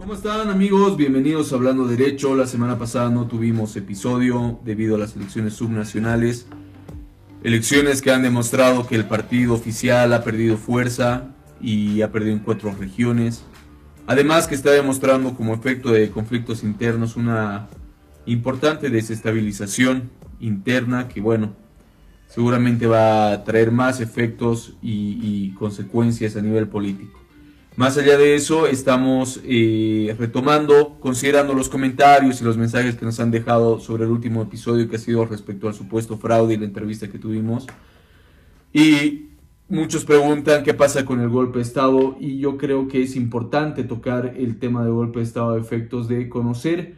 ¿Cómo están, amigos? Bienvenidos a Hablando Derecho. La semana pasada no tuvimos episodio debido a las elecciones subnacionales. Elecciones que han demostrado que el partido oficial ha perdido fuerza y ha perdido en 4 regiones. Además que está demostrando como efecto de conflictos internos una importante desestabilización interna que, bueno, seguramente va a traer más efectos y consecuencias a nivel político. Más allá de eso, estamos retomando, considerando los comentarios y los mensajes que nos han dejado sobre el último episodio, que ha sido respecto al supuesto fraude y la entrevista que tuvimos. Y muchos preguntan qué pasa con el golpe de Estado, y yo creo que es importante tocar el tema del golpe de Estado a efectos de conocer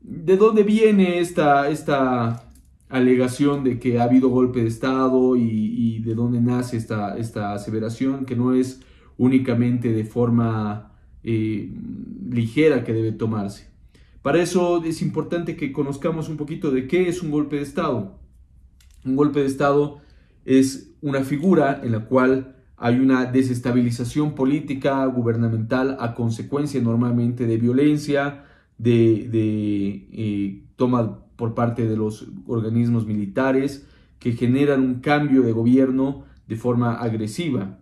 de dónde viene esta alegación de que ha habido golpe de Estado y de dónde nace esta aseveración, que no es únicamente de forma ligera que debe tomarse. Para eso es importante que conozcamos un poquito de qué es un golpe de Estado. Un golpe de Estado es una figura en la cual hay una desestabilización política, gubernamental, a consecuencia normalmente de violencia, de toma por parte de los organismos militares que generan un cambio de gobierno de forma agresiva.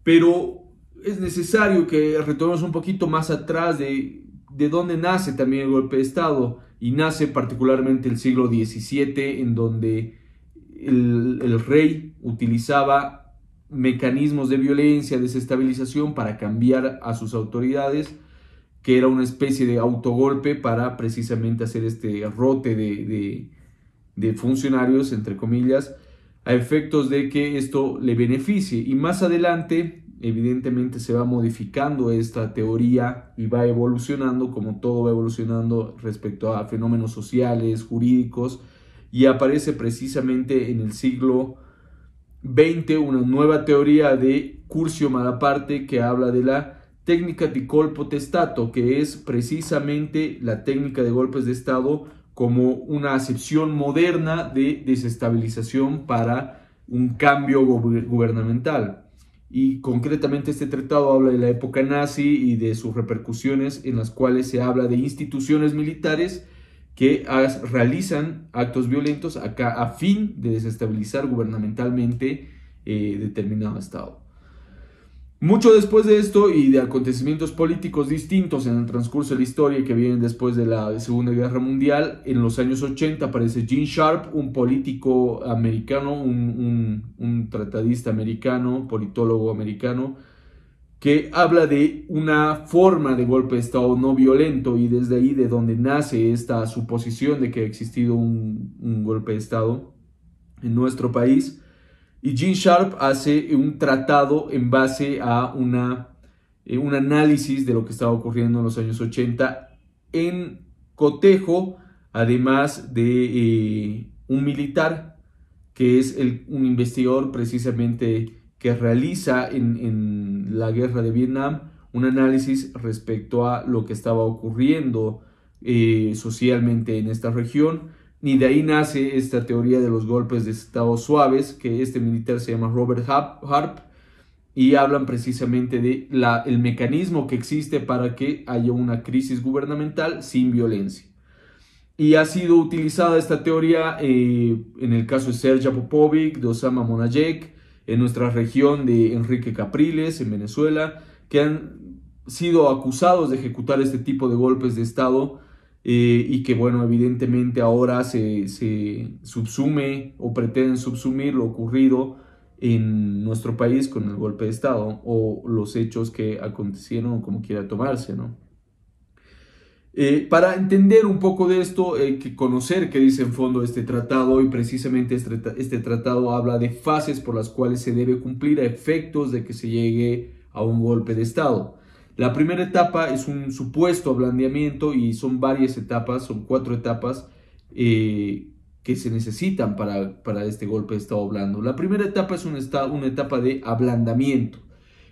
Pero es necesario que retomemos un poquito más atrás de dónde nace también el golpe de Estado, y nace particularmente el siglo XVII, en donde el rey utilizaba mecanismos de violencia, desestabilización para cambiar a sus autoridades, que era una especie de autogolpe para precisamente hacer este rote de funcionarios, entre comillas, a efectos de que esto le beneficie. Y más adelante, evidentemente, se va modificando esta teoría y va evolucionando, como todo va evolucionando respecto a fenómenos sociales, jurídicos, y aparece precisamente en el siglo XX una nueva teoría de Curcio Malaparte que habla de la técnica di colpo testato, que es precisamente la técnica de golpes de Estado como una acepción moderna de desestabilización para un cambio gubernamental. Y concretamente este tratado habla de la época nazi y de sus repercusiones, en las cuales se habla de instituciones militares que realizan actos violentos a fin de desestabilizar gubernamentalmente determinado estado. Mucho después de esto y de acontecimientos políticos distintos en el transcurso de la historia que vienen después de la Segunda Guerra Mundial, en los años 80 aparece Gene Sharp, un político americano, un tratadista americano, politólogo americano, que habla de una forma de golpe de Estado no violento, y desde ahí de donde nace esta suposición de que ha existido un golpe de Estado en nuestro país. Y Gene Sharp hace un tratado en base a un análisis de lo que estaba ocurriendo en los años 80 en cotejo, además de un militar que es un investigador precisamente que realiza en la guerra de Vietnam un análisis respecto a lo que estaba ocurriendo socialmente en esta región. Y de ahí nace esta teoría de los golpes de Estado suaves, que este militar se llama Robert Harp, y hablan precisamente de el mecanismo que existe para que haya una crisis gubernamental sin violencia. Y ha sido utilizada esta teoría en el caso de Sergej Popovic, de Osama Monayek, en nuestra región de Enrique Capriles, en Venezuela, que han sido acusados de ejecutar este tipo de golpes de Estado, y que, bueno, evidentemente ahora se subsume o pretenden subsumir lo ocurrido en nuestro país con el golpe de Estado o los hechos que acontecieron, o como quiera tomarse, ¿no? Para entender un poco de esto, hay que conocer qué dice en fondo este tratado, y precisamente este tratado habla de fases por las cuales se debe cumplir a efectos de que se llegue a un golpe de Estado. La primera etapa es un supuesto ablandamiento, y son varias etapas, son 4 etapas que se necesitan para este golpe de Estado blando. La primera etapa es una etapa de ablandamiento,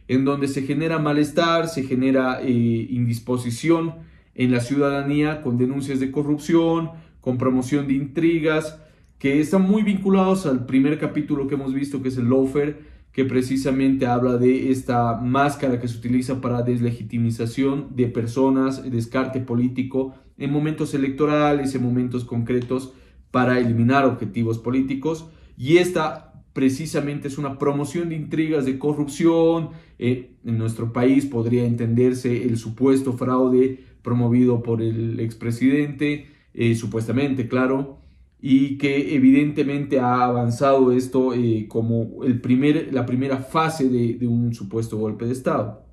en donde se genera malestar, se genera indisposición en la ciudadanía con denuncias de corrupción, con promoción de intrigas, que están muy vinculados al primer capítulo que hemos visto, que es el lawfare, que precisamente habla de esta máscara que se utiliza para deslegitimización de personas, descarte político en momentos electorales, en momentos concretos para eliminar objetivos políticos. Y esta precisamente es una promoción de intrigas de corrupción. En nuestro país podría entenderse el supuesto fraude promovido por el expresidente, supuestamente, claro, y que evidentemente ha avanzado esto como la primera fase de un supuesto golpe de Estado.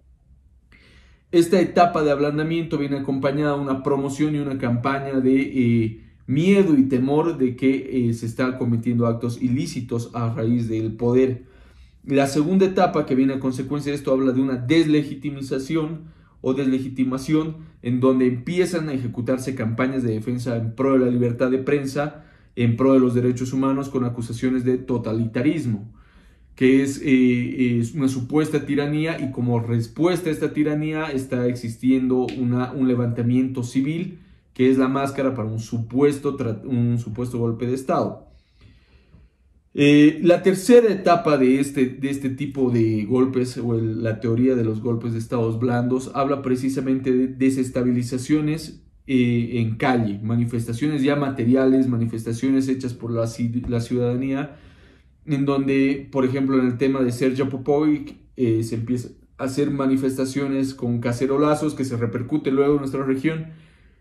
Esta etapa de ablandamiento viene acompañada de una promoción y una campaña de miedo y temor de que se están cometiendo actos ilícitos a raíz del poder. La segunda etapa, que viene a consecuencia de esto, habla de una deslegitimización o deslegitimación, en donde empiezan a ejecutarse campañas de defensa en pro de la libertad de prensa, en pro de los derechos humanos, con acusaciones de totalitarismo, que es una supuesta tiranía, y como respuesta a esta tiranía está existiendo un levantamiento civil, que es la máscara para un supuesto golpe de Estado. La tercera etapa de este tipo de golpes, o la teoría de los golpes de estados blandos, habla precisamente de desestabilizaciones en calle, manifestaciones ya materiales, manifestaciones hechas por la ciudadanía, en donde, por ejemplo, en el tema de Sergio Popovic, se empieza a hacer manifestaciones con cacerolazos que se repercuten luego en nuestra región,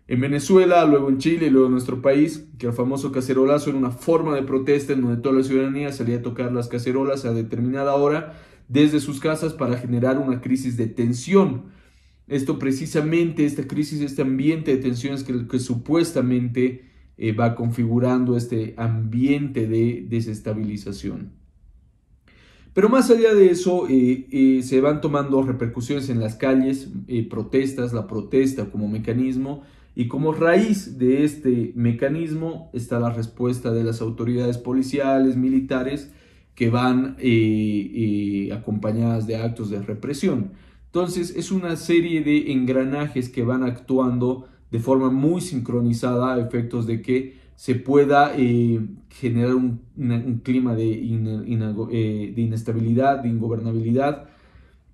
en Venezuela, luego en Chile y luego en nuestro país, que el famoso cacerolazo era una forma de protesta en donde toda la ciudadanía salía a tocar las cacerolas a determinada hora desde sus casas para generar una crisis de tensión. Esto precisamente, esta crisis, este ambiente de tensiones que supuestamente va configurando este ambiente de desestabilización. Pero más allá de eso, se van tomando repercusiones en las calles, protestas, la protesta como mecanismo, y como raíz de este mecanismo está la respuesta de las autoridades policiales, militares, que van acompañadas de actos de represión. Entonces es una serie de engranajes que van actuando de forma muy sincronizada a efectos de que se pueda generar un clima de inestabilidad, de ingobernabilidad,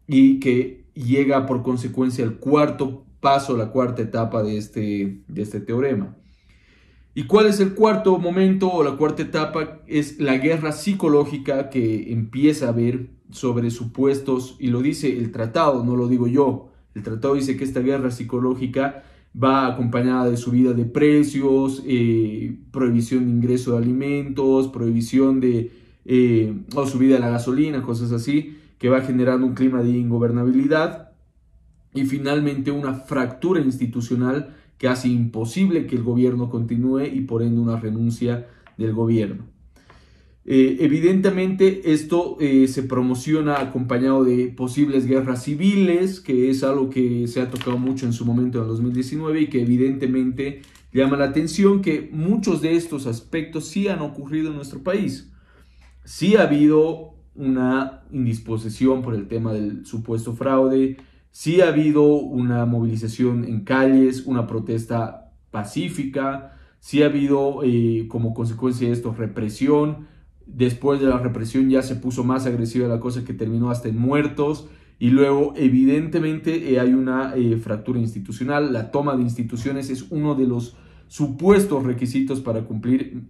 y que llega por consecuencia al cuarto paso, la cuarta etapa de este teorema. ¿Y cuál es el cuarto momento o la cuarta etapa? Es la guerra psicológica que empieza a haber sobre supuestos, y lo dice el tratado, no lo digo yo. El tratado dice que esta guerra psicológica va acompañada de subida de precios, prohibición de ingreso de alimentos, prohibición de o subida de la gasolina, cosas así, que va generando un clima de ingobernabilidad, y finalmente una fractura institucional que hace imposible que el gobierno continúe, y por ende una renuncia del gobierno. Evidentemente esto se promociona acompañado de posibles guerras civiles, que es algo que se ha tocado mucho en su momento en el 2019, y que evidentemente llama la atención que muchos de estos aspectos sí han ocurrido en nuestro país. Sí ha habido una indisposición por el tema del supuesto fraude, sí ha habido una movilización en calles, una protesta pacífica, sí ha habido como consecuencia de esto represión. Después de la represión ya se puso más agresiva la cosa, que terminó hasta en muertos, y luego evidentemente hay una fractura institucional. La toma de instituciones es uno de los supuestos requisitos para cumplir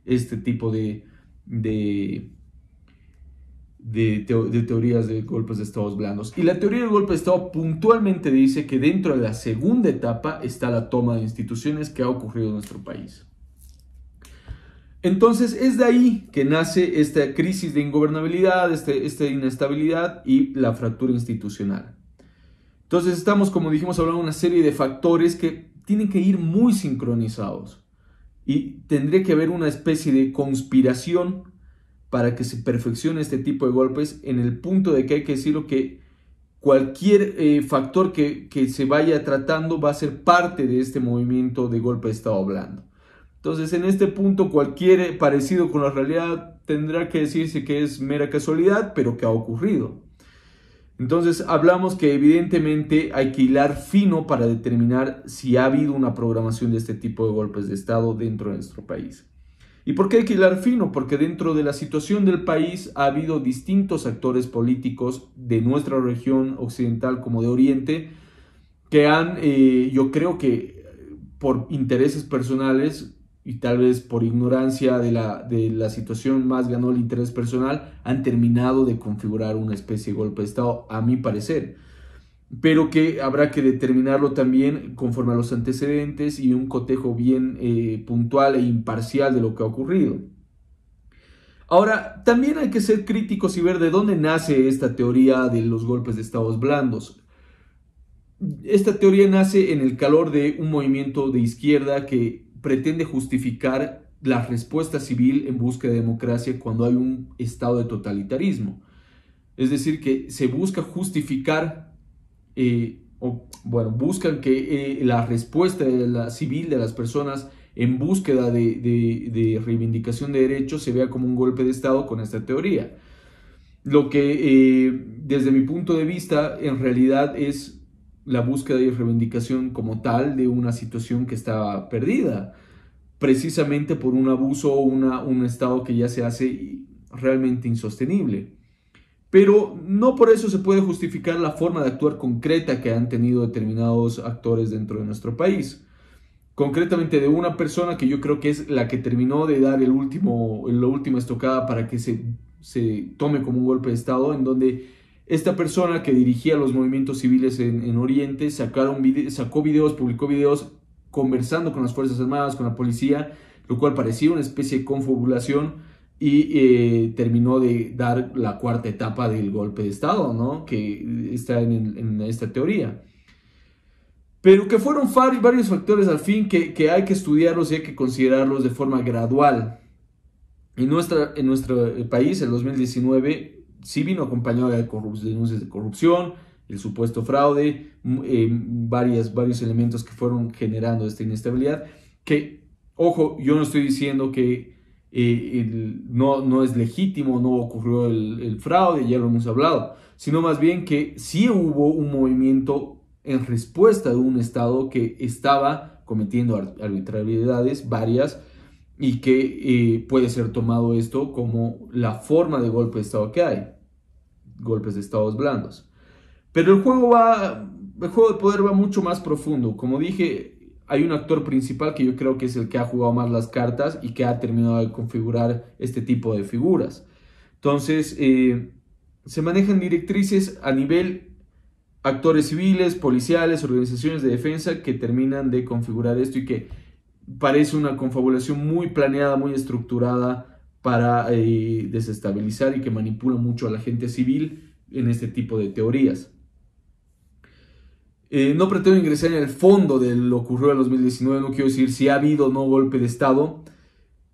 este tipo de teorías de golpes de estados blandos. Y la teoría del golpe de estado puntualmente dice que dentro de la segunda etapa está la toma de instituciones que ha ocurrido en nuestro país. Entonces es de ahí que nace esta crisis de ingobernabilidad, esta inestabilidad y la fractura institucional. Entonces estamos, como dijimos, hablando de una serie de factores que tienen que ir muy sincronizados, y tendría que haber una especie de conspiración para que se perfeccione este tipo de golpes, en el punto de que hay que decirlo que cualquier factor que se vaya tratando va a ser parte de este movimiento de golpe de estado blando. Entonces, en este punto, cualquier parecido con la realidad tendrá que decirse que es mera casualidad, pero que ha ocurrido. Entonces, hablamos que evidentemente hay que hilar fino para determinar si ha habido una programación de este tipo de golpes de Estado dentro de nuestro país. ¿Y por qué hay que hilar fino? Porque dentro de la situación del país ha habido distintos actores políticos de nuestra región occidental como de Oriente que han, yo creo que por intereses personales y tal vez por ignorancia de la situación más ganó el interés personal, han terminado de configurar una especie de golpe de Estado, a mi parecer. Pero que habrá que determinarlo también conforme a los antecedentes y un cotejo bien puntual e imparcial de lo que ha ocurrido. Ahora, también hay que ser críticos y ver de dónde nace esta teoría de los golpes de estados blandos. Esta teoría nace en el calor de un movimiento de izquierda que pretende justificar la respuesta civil en busca de democracia cuando hay un estado de totalitarismo. Es decir, que se busca justificar, buscan que la respuesta de la civil de las personas en búsqueda de reivindicación de derechos se vea como un golpe de Estado con esta teoría. Lo que desde mi punto de vista en realidad es la búsqueda y reivindicación como tal de una situación que estaba perdida, precisamente por un abuso o un Estado que ya se hace realmente insostenible. Pero no por eso se puede justificar la forma de actuar concreta que han tenido determinados actores dentro de nuestro país. Concretamente de una persona que yo creo que es la que terminó de dar la última estocada para que se tome como un golpe de Estado, en donde esta persona que dirigía los movimientos civiles en Oriente publicó videos conversando con las Fuerzas Armadas, con la policía, lo cual parecía una especie de confabulación y terminó de dar la cuarta etapa del golpe de Estado, ¿no? Que está en esta teoría. Pero que fueron varios factores al fin que hay que estudiarlos y hay que considerarlos de forma gradual. En nuestro país, el 2019, sí vino acompañado de denuncias de corrupción, el supuesto fraude, varios elementos que fueron generando esta inestabilidad. Que, ojo, yo no estoy diciendo que no es legítimo, no ocurrió el fraude, ya lo hemos hablado, sino más bien que sí hubo un movimiento en respuesta de un Estado que estaba cometiendo arbitrariedades varias y que puede ser tomado esto como la forma de golpe de Estado que hay, golpes de Estados blandos. Pero el juego de poder va mucho más profundo. Como dije, hay un actor principal que yo creo que es el que ha jugado más las cartas y que ha terminado de configurar este tipo de figuras. Entonces, se manejan directrices a nivel actores civiles, policiales, organizaciones de defensa que terminan de configurar esto y que parece una confabulación muy planeada, muy estructurada para desestabilizar y que manipula mucho a la gente civil en este tipo de teorías. No pretendo ingresar en el fondo de lo que ocurrió en 2019, no quiero decir si ha habido o no golpe de Estado,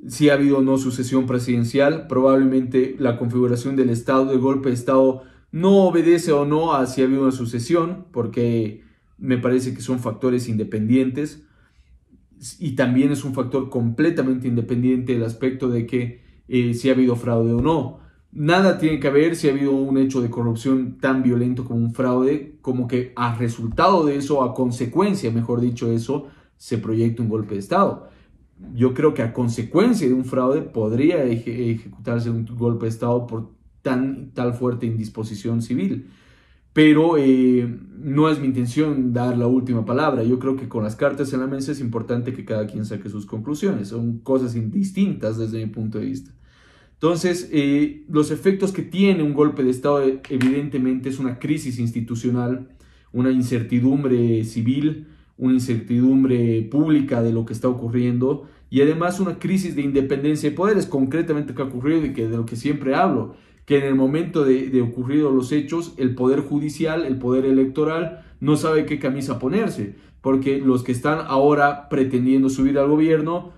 si ha habido o no sucesión presidencial. Probablemente la configuración del Estado, del golpe de Estado, no obedece o no a si ha habido una sucesión, porque me parece que son factores independientes y también es un factor completamente independiente el aspecto de que si ha habido fraude o no. Nada tiene que ver si ha habido un hecho de corrupción tan violento como un fraude, como que a resultado de eso, a consecuencia, mejor dicho eso, se proyecta un golpe de Estado. Yo creo que a consecuencia de un fraude podría ejecutarse un golpe de Estado por tal fuerte indisposición civil. Pero no es mi intención dar la última palabra. Yo creo que con las cartas en la mesa es importante que cada quien saque sus conclusiones. Son cosas distintas desde mi punto de vista. Entonces, los efectos que tiene un golpe de Estado evidentemente es una crisis institucional, una incertidumbre civil, una incertidumbre pública de lo que está ocurriendo y además una crisis de independencia de poderes, concretamente que ha ocurrido y de lo que siempre hablo, que en el momento de ocurridos los hechos, el poder judicial, el poder electoral, no sabe qué camisa ponerse, porque los que están ahora pretendiendo subir al gobierno,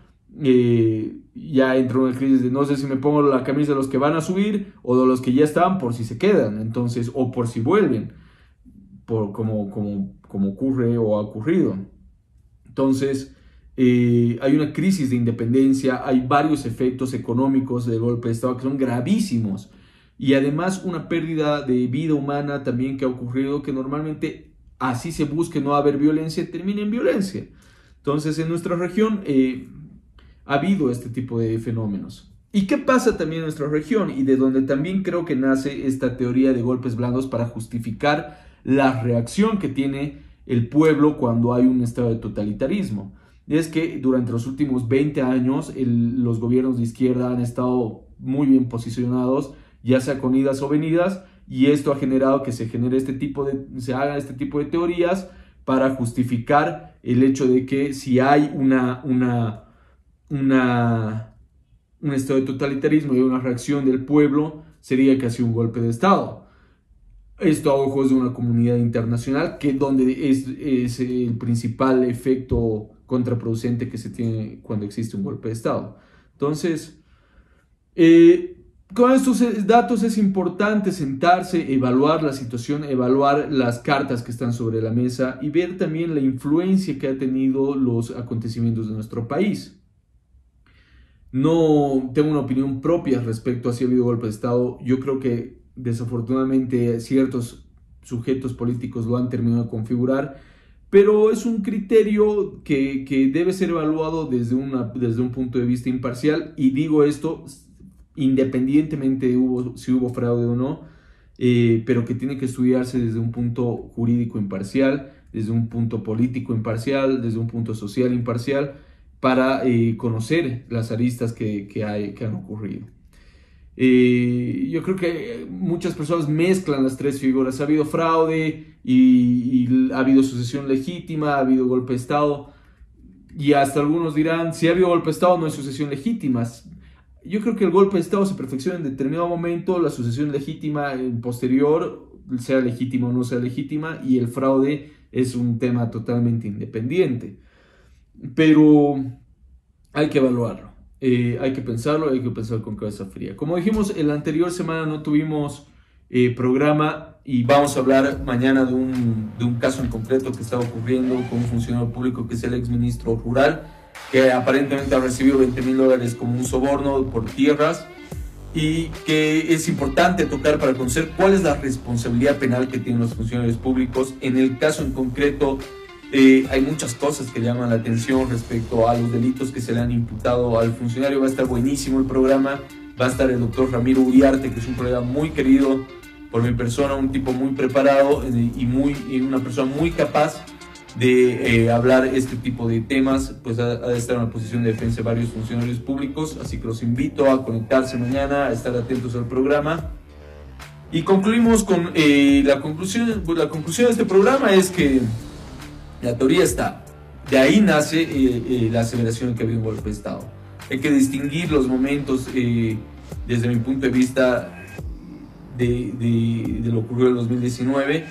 ya entra una crisis de no sé si me pongo la camisa de los que van a subir o de los que ya están por si se quedan, entonces, o por si vuelven, como ocurre o ha ocurrido. Entonces, hay una crisis de independencia, hay varios efectos económicos del golpe de Estado que son gravísimos y además una pérdida de vida humana también que ha ocurrido, que normalmente así se busque no haber violencia, termina en violencia. Entonces, en nuestra región ha habido este tipo de fenómenos. ¿Y qué pasa también en nuestra región? Y de donde también creo que nace esta teoría de golpes blandos para justificar la reacción que tiene el pueblo cuando hay un estado de totalitarismo. Y es que durante los últimos 20 años los gobiernos de izquierda han estado muy bien posicionados, ya sea con idas o venidas, y esto ha generado que se haga este tipo de teorías para justificar el hecho de que si hay un estado de totalitarismo y una reacción del pueblo, sería casi un golpe de estado. Esto a ojos de una comunidad internacional, que donde es el principal efecto contraproducente que se tiene cuando existe un golpe de estado. Entonces, con estos datos es importante sentarse, evaluar la situación, evaluar las cartas que están sobre la mesa y ver también la influencia que han tenido los acontecimientos de nuestro país. No tengo una opinión propia respecto a si ha habido golpe de estado. Yo creo que desafortunadamente ciertos sujetos políticos lo han terminado de configurar, pero es un criterio que debe ser evaluado desde un punto de vista imparcial, y digo esto independientemente de si hubo fraude o no, pero que tiene que estudiarse desde un punto jurídico imparcial, desde un punto político imparcial, desde un punto social imparcial, para conocer las aristas que han ocurrido. Yo creo que muchas personas mezclan las tres figuras. Ha habido fraude y ha habido sucesión legítima, ha habido golpe de estado, y hasta algunos dirán, si ha habido golpe de estado no hay sucesión legítima. Yo creo que el golpe de estado se perfecciona en determinado momento, la sucesión legítima en posterior, sea legítima o no sea legítima, y el fraude es un tema totalmente independiente. Pero hay que evaluarlo. Hay que pensarlo, hay que pensar con cabeza fría. Como dijimos, en la anterior semana no tuvimos programa, y vamos a hablar mañana de un caso en concreto que está ocurriendo con un funcionario público que es el exministro rural, que aparentemente ha recibido $20,000 como un soborno por tierras, y que es importante tocar para conocer cuál es la responsabilidad penal que tienen los funcionarios públicos. En el caso en concreto, hay muchas cosas que llaman la atención respecto a los delitos que se le han imputado al funcionario. Va a estar buenísimo el programa, va a estar el doctor Ramiro Uriarte, que es un colega muy querido por mi persona, un tipo muy preparado y una persona muy capaz de hablar este tipo de temas. Pues ha de estar en una posición de defensa de varios funcionarios públicos, así que los invito a conectarse mañana, a estar atentos al programa. Y concluimos con la conclusión de este programa es que la teoría está, de ahí nace la aseveración de que había un golpe de Estado. Hay que distinguir los momentos desde mi punto de vista de lo ocurrido en 2019,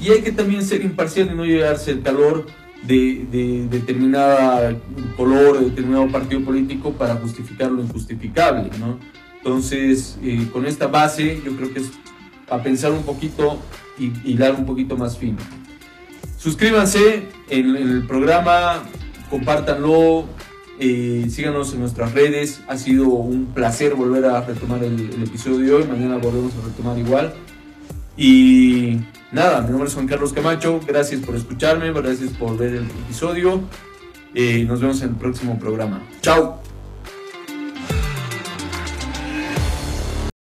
y hay que también ser imparcial y no llevarse el calor de determinada color, de determinado partido político para justificar lo injustificable, ¿no? Entonces, con esta base, yo creo que es a pensar un poquito y hilar un poquito más fino. Suscríbanse en el programa, compártanlo, síganos en nuestras redes. Ha sido un placer volver a retomar el episodio de hoy. Mañana volvemos a retomar igual. Y nada, mi nombre es Juan Carlos Camacho. Gracias por escucharme, gracias por ver el episodio. Nos vemos en el próximo programa. Chao.